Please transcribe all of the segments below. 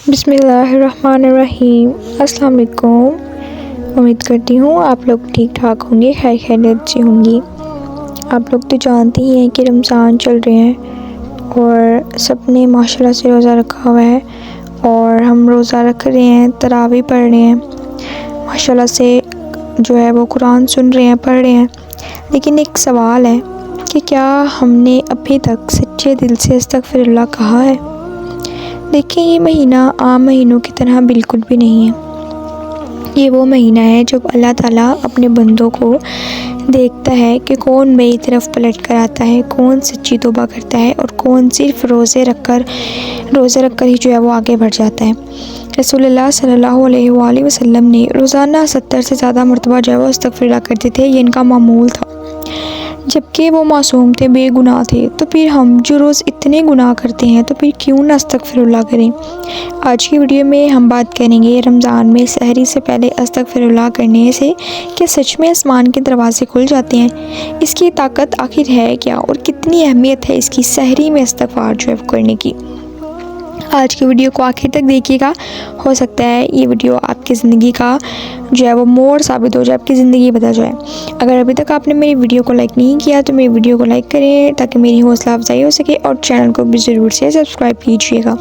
बिस्मिल्लाहिर्रहमानिर्रहीम। अस्सलाम वालेकुम। उम्मीद करती हूँ आप लोग ठीक ठाक होंगे, खैर खैरियत से होंगी। आप लोग तो जानते ही हैं कि रमज़ान चल रहे हैं और सब ने माशाल्लाह से रोज़ा रखा हुआ है और हम रोज़ा रख रहे हैं, तरावी पढ़ रहे हैं, माशाल्लाह से जो है वो कुरान सुन रहे हैं, पढ़ रहे हैं। लेकिन एक सवाल है कि क्या हमने अभी तक सच्चे दिल से अस्तगफिरुल्लाह कहा है? देखिए, ये महीना आम महीनों की तरह बिल्कुल भी नहीं है। ये वो महीना है जब अल्लाह ताला अपने बंदों को देखता है कि कौन मेरी तरफ पलट कर आता है, कौन सच्ची तौबा करता है और कौन सिर्फ रोज़े रखकर ही जो है वो आगे बढ़ जाता है। रसूलुल्लाह सल्लल्लाहु अलैहि वसल्लम ने रोज़ाना 70 से ज़्यादा मरतबा जो है वो अस्तगफिरुल्लाह करते थे। ये इनका मामूल था, जबकि वो मासूम थे, बेगुनाह थे। तो फिर हम जो रोज़ इतने गुनाह करते हैं तो फिर क्यों ना अस्तगफिरुल्लाह करें। आज की वीडियो में हम बात करेंगे रमज़ान में सहरी से पहले अस्तगफिरुल्लाह करने से क्या सच में आसमान के दरवाज़े खुल जाते हैं, इसकी ताकत आखिर है क्या और कितनी अहमियत है इसकी सहरी में इस्तगफार जो है करने की। आज की वीडियो को आखिर तक देखिएगा, हो सकता है ये वीडियो आपकी ज़िंदगी का जो है वो मोड़ साबित हो जाए, आपकी ज़िंदगी बदल जाए। अगर अभी तक आपने मेरी वीडियो को लाइक नहीं किया तो मेरी वीडियो को लाइक करें ताकि मेरी हौसला अफजाई हो सके और चैनल को भी ज़रूर से सब्सक्राइब कीजिएगा।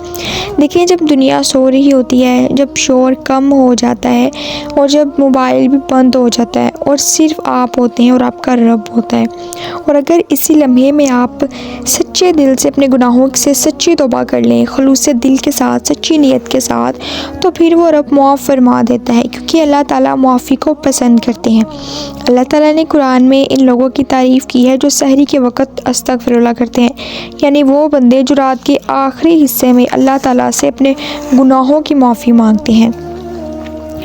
देखिए, जब दुनिया सो रही होती है, जब शोर कम हो जाता है और जब मोबाइल भी बंद हो जाता है और सिर्फ आप होते हैं और आपका रब होता है, और अगर इसी लम्हे में आप सच्चे दिल से अपने गुनाहों से सच्ची तौबा कर लें, खलूस दिल के साथ, सच्ची नीयत के साथ, तो फिर वो रब मुआफ़ फरमा देता है, क्योंकि अल्लाह ताला मुआफ़ी को पसंद करते हैं। अल्लाह ताला ने कुरान में इन लोगों की तारीफ़ की है जो सहरी के वक़्त अस्तगफिरुल्लाह करते हैं, यानी वो बंदे जो रात के आखिरी हिस्से में अल्लाह ताला से अपने गुनाहों की माफ़ी मांगते हैं।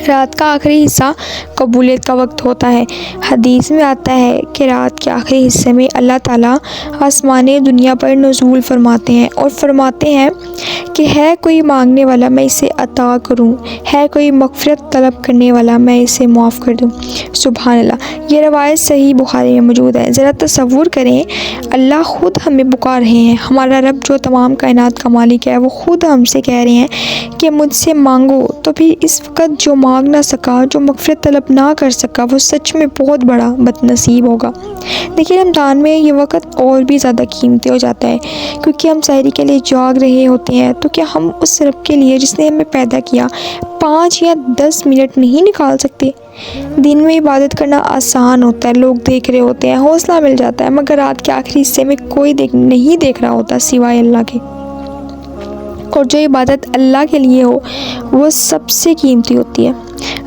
रात का आखिरी हिस्सा कबूलियत का वक्त होता है। हदीस में आता है कि रात के आखिरी हिस्से में अल्लाह ताला आसमानी दुनिया पर नुज़ूल फरमाते हैं और फरमाते हैं कि है कोई मांगने वाला मैं इसे अता करूं, है कोई मग़फ़िरत तलब करने वाला मैं इसे मुआफ़ कर दूं। सुभान अल्लाह। ये रवायत सही बुखारी में मौजूद है। ज़रा तसव्वुर करें, अल्लाह ख़ुद हमें पुकार रहे हैं। हमारा रब जो तमाम कायनात का मालिक है वो ख़ुद हमसे कह रहे हैं कि मुझसे मांगो। तो फिर इस वक्त जो मांग ना सका, जो मग़फ़िरत तलब ना कर सका, वो सच में बहुत बड़ा बदनसीब होगा। देखिए, रमज़ान में ये वक्त और भी ज़्यादा कीमती हो जाता है, क्योंकि हम सहरी के लिए जाग रहे होते हैं। तो क्या हम उस रब के लिए जिसने हमें पैदा किया 5 या 10 मिनट नहीं निकाल सकते? दिन में इबादत करना आसान होता है, लोग देख रहे होते हैं, हौसला मिल जाता है, मगर रात के आखिरी हिस्से में कोई नहीं देख रहा होता सिवाय अल्लाह के। और जो इबादत अल्लाह के लिए हो वो सबसे कीमती होती है।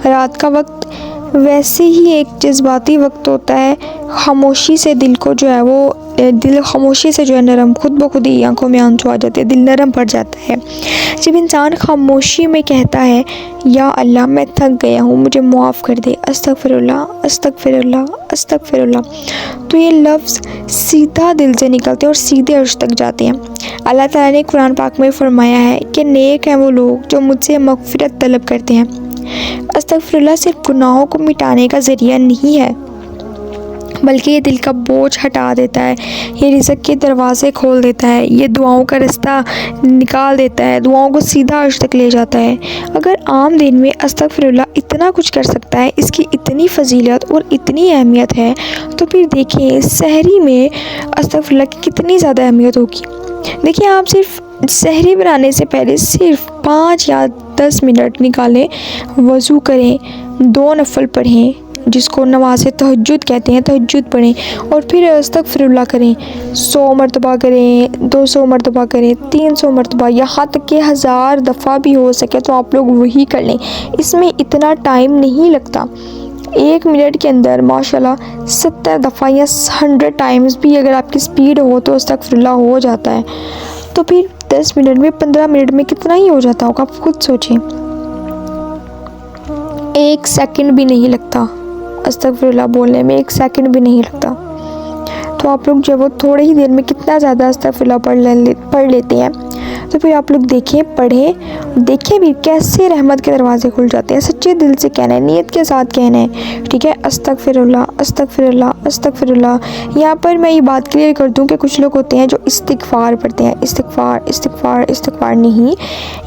रात का वक्त वैसे ही एक जज्बाती वक्त होता है। खामोशी से दिल को जो है वो दिल खामोशी से जो है नरम, खुद ब खुद ही आंखों में आंसू आ जाते हैं, दिल नरम पड़ जाता है। जब इंसान खामोशी में कहता है या अल्लाह मैं थक गया हूँ, मुझे मुआफ़ कर दे, अस्तगफिरुल्लाह अस्तगफिरुल्लाह अस्तगफिरुल्लाह, तो ये लफ्ज़ सीधा दिल से निकलते हैं और सीधे अर्श तक जाते हैं। अल्लाह ताला ने कुरान पाक में फ़रमाया है कि नेक हैं वो लोग जो मुझसे मग़फ़िरत तलब करते हैं। अस्तगफिरुल्लाह सिर्फ गुनाहों को मिटाने का ज़रिया नहीं है, बल्कि ये दिल का बोझ हटा देता है, ये रिज़्क़ के दरवाज़े खोल देता है, ये दुआओं का रास्ता निकाल देता है, दुआओं को सीधा अर्श तक ले जाता है। अगर आम दिन में अस्तगफिरुल्लाह इतना कुछ कर सकता है, इसकी इतनी फ़जीलत और इतनी अहमियत है, तो फिर देखिए सहरी में अस्तगफिरुल्लाह की कितनी ज़्यादा अहमियत होगी। देखिए, आप सिर्फ सहरी बनाने से पहले सिर्फ 5 या 10 मिनट निकालें, वज़ू करें, 2 नफल पढ़ें जिसको नमाज़ तहज्जुद कहते हैं, तहज्जुद पढ़ें और फिर अस्तगफिरुल्लाह करें। 100 मरतबा करें, 200 मरतबा करें, 300 मरतबा, यहाँ तक कि 1000 दफ़ा भी हो सके तो आप लोग वही कर लें। इसमें इतना टाइम नहीं लगता। 1 मिनट के अंदर माशाल्लाह 70 दफ़ा या 100 टाइम्स भी अगर आपकी स्पीड हो तो अस्तगफिरुल्लाह हो जाता है। तो फिर 10 मिनट में, 15 मिनट में कितना ही हो जाता होगा, आप खुद सोचें। 1 सेकंड भी नहीं लगता अस्तगफिरुल्लाह बोलने में, 1 सेकंड भी नहीं लगता। तो आप लोग जब वो थोड़ी ही देर में कितना ज़्यादा अस्तगफिरुल्लाह पढ़ लेते हैं। तो फिर आप लोग देखें, पढ़ें, देखें भी कैसे रहमत के दरवाज़े खुल जाते हैं। सच्चे दिल से कहना है, नीयत के साथ कहना है, ठीक है। अस्तगफिरुल्लाह, अस्तगफिरुल्लाह, अस्तगफिरुल्लाह। यहाँ पर मैं ये बात क्लियर कर दूँ कि कुछ लोग होते हैं जो इस्तिग़फ़ार पढ़ते हैं, इस्तिग़फ़ार इस्तिग़फ़ार इस्तिग़फ़ार नहीं,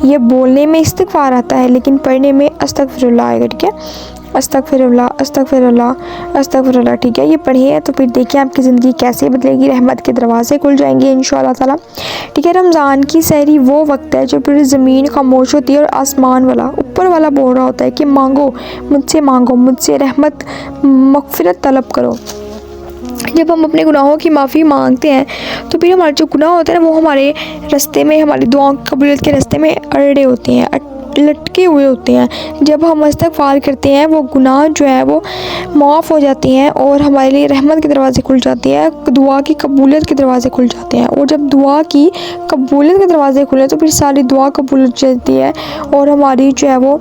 ये बोलने में इस्तिग़फ़ार आता है लेकिन पढ़ने में अस्तगफिरुल्लाह आएगा, ठीक है। अस्तगफिरुल्लाह, अस्तगफिरुल्लाह, अस्तगफिरुल्लाह, ठीक है। ये पढ़िए तो फिर देखिए आपकी ज़िंदगी कैसे बदलेगी, रहमत के दरवाज़े खुल जाएंगे इंशाअल्लाह ताला, ठीक है। रमज़ान की सहरी वो वक्त है जब पूरी ज़मीन खामोश होती है और आसमान वाला, ऊपर वाला बोल रहा होता है कि मांगो, मुझसे रहमत मग़फ़िरत तलब करो। जब हम अपने गुनाहों की माफ़ी मांगते हैं तो फिर हमारे जो गुनाह होते हैं ना, वो हमारे रास्ते में, हमारी दुआओं की कबूलियत के रास्ते में अड़े होते हैं, लटके हुए होते हैं। जब हम इस्तिग़फ़ार करते हैं वो गुनाह जो है वो माफ़ हो जाते हैं और हमारे लिए रहमत के दरवाज़े खुल जाते हैं, दुआ की कबूलियत के दरवाज़े खुल जाते हैं। और जब दुआ की कबूलियत के दरवाज़े खुले तो फिर सारी दुआ कबूल हो जाती है और हमारी जो है वो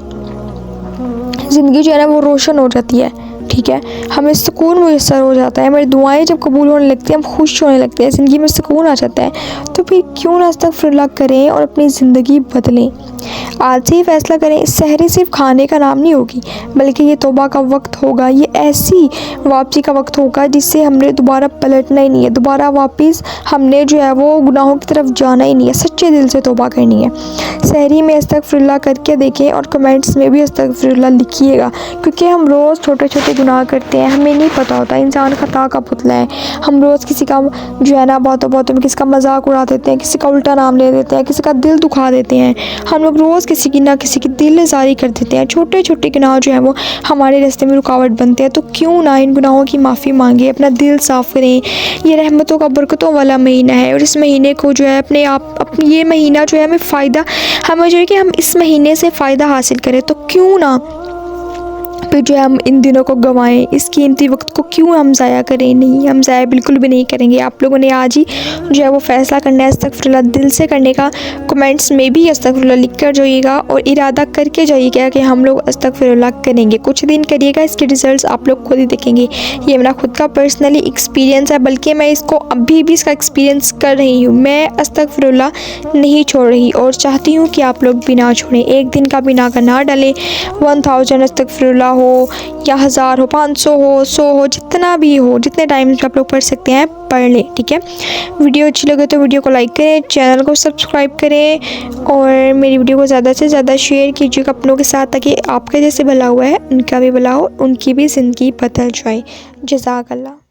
ज़िंदगी जो है ना वो रोशन हो जाती है, ठीक है। हमें सुकून मुयस्सर हो जाता है, हमारी दुआएं जब कबूल होने लगती हैं, हम खुश होने लगते हैं, ज़िंदगी में सुकून आ जाता है। तो फिर क्यों ना अस्तगफिरुल्लाह करें और अपनी ज़िंदगी बदलें। आज से ही फ़ैसला करें, सहरी सिर्फ खाने का नाम नहीं होगी बल्कि ये तौबा का वक्त होगा, ये ऐसी वापसी का वक्त होगा जिससे हमने दोबारा पलटना ही नहीं है, दोबारा वापस हमने जो है वो गुनाहों की तरफ जाना ही नहीं है, सच्चे दिल से तौबा करनी है। सहरी में अस्तगफिरुल्लाह करके देखें और कमेंट्स में भी अस्तगफिरुल्लाह लिखिएगा, क्योंकि हम रोज़ छोटे छोटे गुनाह करते हैं, हमें नहीं पता होता, इंसान खता का पुतला है। हम रोज़ किसी का जो है ना बातों बातों में किसी का मजाक उड़ा देते हैं, किसी का उल्टा नाम ले देते हैं, किसी का दिल दुखा देते हैं। हम लोग रोज़ किसी की ना किसी की दिल जारी कर देते हैं। छोटे छोटे गुनाह जो हैं वो हमारे रास्ते में रुकावट बनते हैं। तो क्यों ना इन गुनाहों की माफ़ी मांगे, अपना दिल साफ़ करें। ये रहमतों का बरकतों वाला महीना है और इस महीने को जो है अपनी ये महीना जो है हमें फ़ायदा, हमें जो है कि हम इस महीने से फ़ायदा हासिल करें। तो क्यों ना फिर जो है हम इन दिनों को गंवाएं, इस कीमती वक्त को क्यों हम ज़ाया करें। नहीं, हम ज़ाया बिल्कुल भी नहीं करेंगे। आप लोगों ने आज ही जो है वो फ़ैसला करना है अस्तगफिरुल्लाह दिल से करने का। कमेंट्स में भी अस्तगफिरुल्लाह लिख कर जाइएगा और इरादा करके जाइएगा कि हम लोग अस्तगफिरुल्लाह करेंगे। कुछ दिन करिएगा, इसके रिज़ल्ट आप लोग खुद ही देखेंगे। ये मेरा खुद का पर्सनली एक्सपीरियंस है, बल्कि मैं इसको अभी भी इसका एक्सपीरियंस कर रही हूँ। मैं अस्तगफिरुल्लाह नहीं छोड़ रही और चाहती हूँ कि आप लोग भी ना छोड़ें। एक दिन का भी नागा ना डालें। 1000 अस्तगफिरुल्लाह हो या 1000 हो, 500 हो, 100 हो, जितना भी हो, जितने टाइम आप लोग पढ़ सकते हैं पढ़ लें, ठीक है। वीडियो अच्छी लगे तो वीडियो को लाइक करें, चैनल को सब्सक्राइब करें और मेरी वीडियो को ज़्यादा से ज़्यादा शेयर कीजिएगा अपनों के साथ, ताकि आपके जैसे भला हुआ है उनका भी भला हो, उनकी भी ज़िंदगी बदल जाए। जज़ाकल्लाह।